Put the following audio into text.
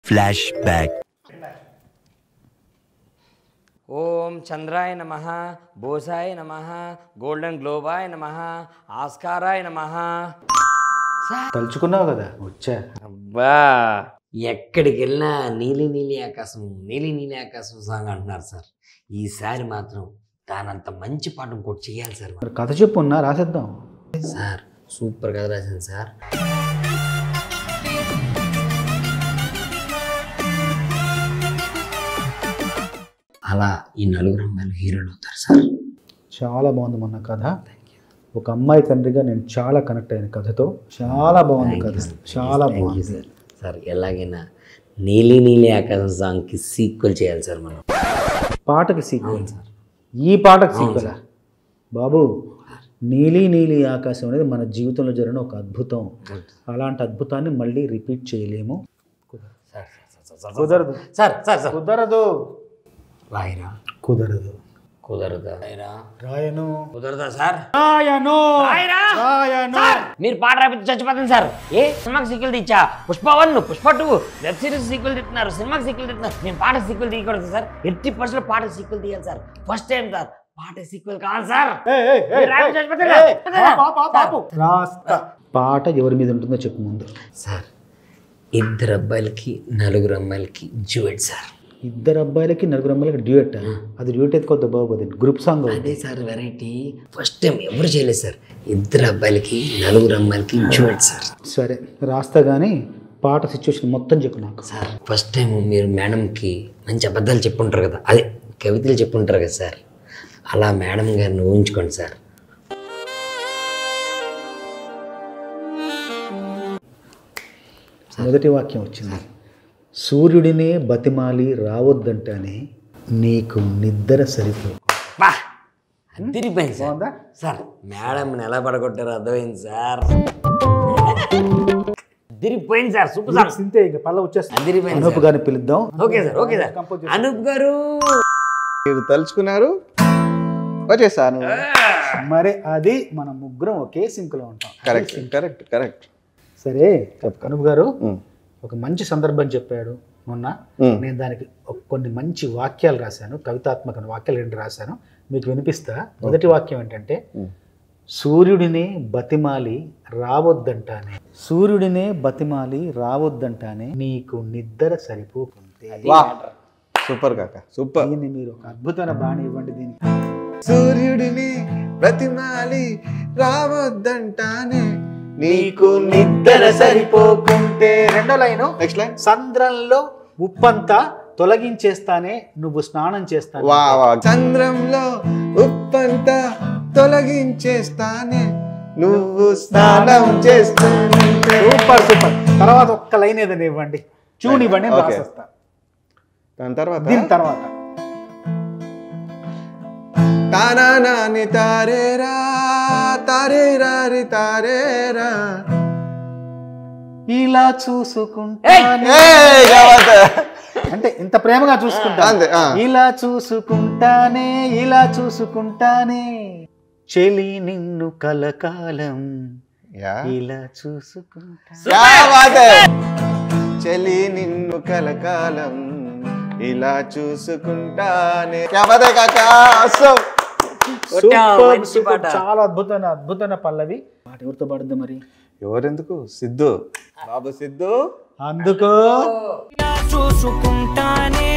Flash back. ఓం చంద్రాయ నమః, బోసాయ నమః, golden గ్లోబాయ నమః, ఆస్కారాయ నమః. తలుచుకున్నావు కదా వచ్చా. అబ్బా, ఎక్కడికి వెళ్ళినా నీలి నీలి ఆకాశం, నీలి నీలి ఆకాశం సాంగ్ అంటున్నారు సార్. ఈసారి మాత్రం దానంత మంచి పాట ఇంకోటి చేయాలి సార్. మరి కథ చెప్పున్నా రాసేద్దాం సార్. సూపర్ కథ రాసింది సార్. అలా ఈ నలుగురు అమ్మాయిలు హీరోలు అవుతారు సార్. చాలా బాగుంది మొన్న కథ. ఒక అమ్మాయి తండ్రిగా నేను చాలా కనెక్ట్ అయిన కథతో. చాలా బాగుంది కథ, చాలా బాగుంది సార్. సార్ ఎలాగైనా నీలి నీలి ఆకాశం సాంగ్కి సీక్వెల్ చేయాలి సార్ మనం. పాటకి సీక్వెల్ సార్. ఈ పాటకి సీక్వెల్ బాబు. నీలి నీలి ఆకాశం అనేది మన జీవితంలో జరిగిన ఒక అద్భుతం. అలాంటి అద్భుతాన్ని మళ్ళీ రిపీట్ చేయలేము. కుదరదు సార్. సార్ సార్ కుదరదు. రాయరా? కుదరదు. కుదరదా? రాయను. కుదరదా సార్? రాయను. మీరు పాట రాపితే చచ్చిపోతుంది సార్. ఏ సినిమాకి సీక్వెల్ తీచ్చా? Pushpa 1, Pushpa 2 web series sequel తీస్తున్నారు, సినిమాకి సీక్వెల్ తీస్తున్నారు. నేను పాట సీక్వెల్ తీయకూడదు సార్. 80% పాట సీక్వెల్ తీయాలి సార్. ఫస్ట్ టైం సార్ పాట సీక్వెల్ కావాలి సార్. పాట ఎవరి మీద ఉంటుందో చెప్పు ముందు సార్. 2 అబ్బాయిలకి 4 అమ్మాయిలకి డ్యూయెట్ సార్. 2 అబ్బాయిలకి 4 అమ్మాయిలకి డ్యూయెట్. అది డ్యూయెట్ అయితే కొద్ది బాబు, అది గ్రూప్ సాంగ్. అదే సార్ వెరైటీ. ఫస్ట్ టైం ఎవరు చేయలేదు సార్. 2 అబ్బాయిలకి 4 అమ్మాయిలకి డ్యూయెట్ సార్. సరే రాస్తా కానీ పాట సిచ్యువేషన్ మొత్తం చెప్పు నాకు సార్. ఫస్ట్ టైం మీరు మేడంకి మంచి అబద్ధాలు చెప్పుంటారు కదా, అదే కవితలు చెప్పుంటారు కదా సార్. అలా మేడం గారిని ఊహించుకోండి సార్. మొదటి వాక్యం వచ్చింది. సూర్యుడినే బతిమాలి రావద్దంటానే నీకు నిద్ర సరిపో. అదిరిపోయింది సార్. సార్ మేడంని ఎలా పడగొట్టారో అర్థమైంది సార్. అదిరిపోయింది సార్. Super sir. సింతే ఇక పల్ల వచ్చేస్తుంది. అదిరిపోయింది. అనూప్ గారిని పిలుద్దాం. Okay sir. Okay sir. Anoop గారు మీరు తలుచుకున్నారు, వచ్చేసాను. మరి అది మన ముగ్గురం ఒకే సింక్లో ఉంటాం. Correct correct correct. సరే అనూప్ గారు ఒక మంచి సందర్భం చెప్పాడు మొన్న. నేను దానికి కొన్ని మంచి వాక్యాలు రాశాను, కవితాత్మక వాక్యాలు 2 రాశాను, మీకు వినిపిస్తా. మొదటి వాక్యం ఏంటంటే, సూర్యుడినే బతిమాలి రావద్దంటానే, సూర్యుడినే బతిమాలి రావద్దంటానే నీకు నిద్ర సరిపోకుంటే. సూపర్ కాక సూపర్. దీన్ని మీరు ఒక అద్భుతమైన బాణి ఇవ్వండి దీనికి. సూర్యుడిని బ్రతిమాలి రావద్దంటానే నీకు నిద్ర సరిపోకుంటే. రెండో లైను. Next line. సంద్రంలో ఉప్పంతా తొలగించేస్తానే నువ్వు స్నానం చేస్తాను. చంద్రంలో ఉప్పంతా తొలగించేస్తానే నువ్వు స్నానం చేస్తుంటే. Super super. తర్వాత ఒక్క లైన్ ఏదైనా ఇవ్వండి, చూని ఇవ్వండి, రాసేస్తా. దాని తర్వాత దీని తర్వాత తారానాని తారేరా తారేరారి తారేరా ఇలా చూసుకుంటా అంటే ఇంత ప్రేమగా చూసుకుంటా. ఇలా చూసుకుంటానే, ఇలా చూసుకుంటానే చెలి నిన్ను కలకాలం, ఇలా చూసుకుంటా. చెలి నిన్ను కలకాలం ఇలా చూసుకుంటానే. చాలా అద్భుతమైన పల్లవి. పాట ఎవరితో పాడుద్దాం మరి? ఎవరెందుకు? సిద్ధు బాబు. సిద్ధు అందుకో చూసుకుంటానే